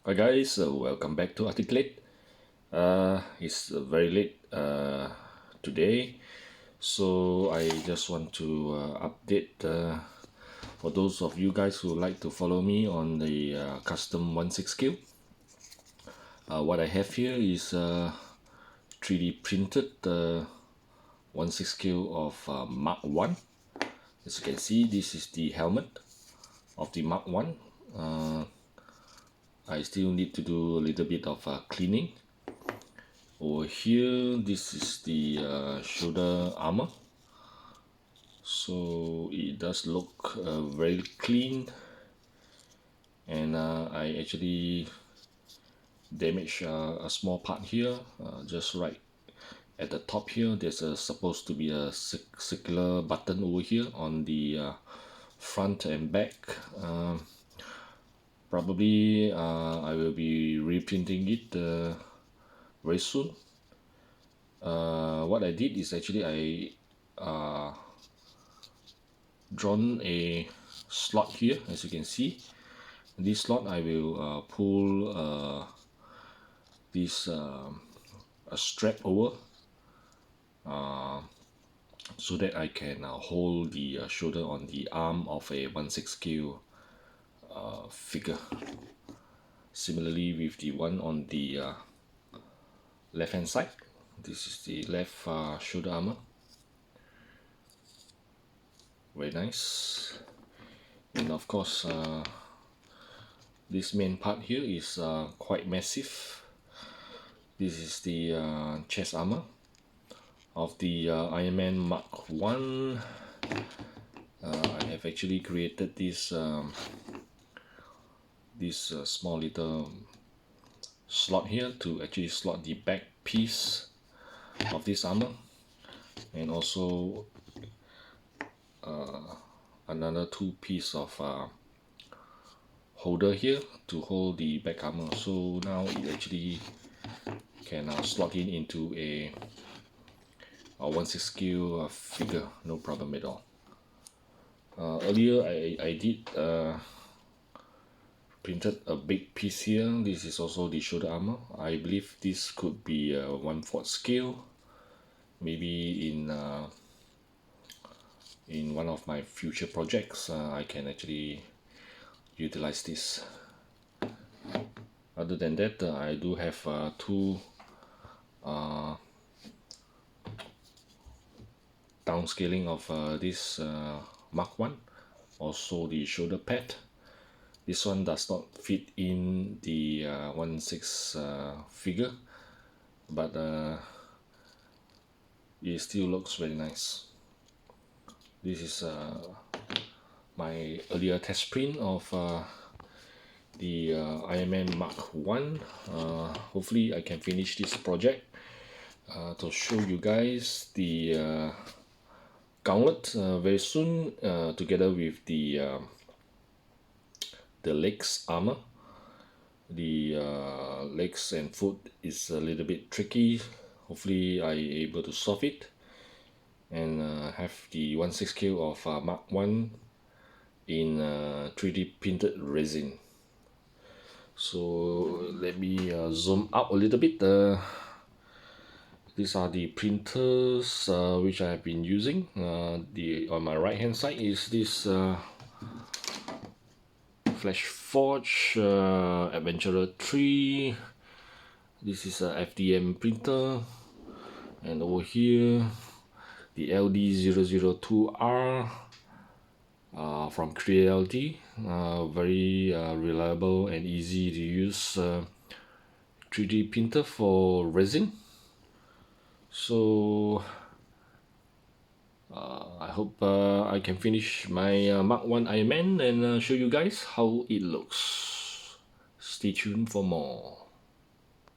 Hi guys, welcome back to Articulate. It's very late today, so I just want to update for those of you guys who like to follow me on the custom 1/6 scale. What I have here is 3D printed 1/6 scale of Mark 1. As you can see, this is the helmet of the Mark 1. I still need to do a little bit of cleaning. Over here, this is the shoulder armor, so it does look very clean, and I actually damaged a small part here, just right at the top here. There's supposed to be a circular button over here on the front and back. Probably I will be reprinting it very soon. What I did is actually I drawn a slot here. As you can see, this slot I will pull this a strap over so that I can hold the shoulder on the arm of a 1/6 scale figure. Similarly with the one on the left hand side, this is the left shoulder armor. Very nice. And of course this main part here is quite massive. This is the chest armor of the Iron Man Mark 1. I have actually created this small little slot here to actually slot the back piece of this armor, and also another two piece of holder here to hold the back armor. So now it actually can slot in into a 1/6 scale figure, no problem at all. Earlier I did printed a big piece here. This is also the shoulder armor. I believe this could be a 1/4 scale. Maybe in one of my future projects I can actually utilize this. Other than that, I do have two downscaling of this Mark 1, also the shoulder pad. This one does not fit in the 1/6 figure, but it still looks very nice. This is my earlier test print of the Iron Man Mark 1. Hopefully I can finish this project to show you guys the gauntlet very soon, together with the legs armor. The legs and foot is a little bit tricky. Hopefully I able to solve it and have the 1/6 scale of Mark 1 in 3D printed resin. So let me zoom out a little bit. These are the printers which I have been using. The on my right hand side is this Flash Forge Adventurer 3. This is a FDM printer, and over here the LD002R from Creality. Very reliable and easy to use 3D printer for resin. So I hope I can finish my Mark 1 Iron Man and show you guys how it looks. Stay tuned for more.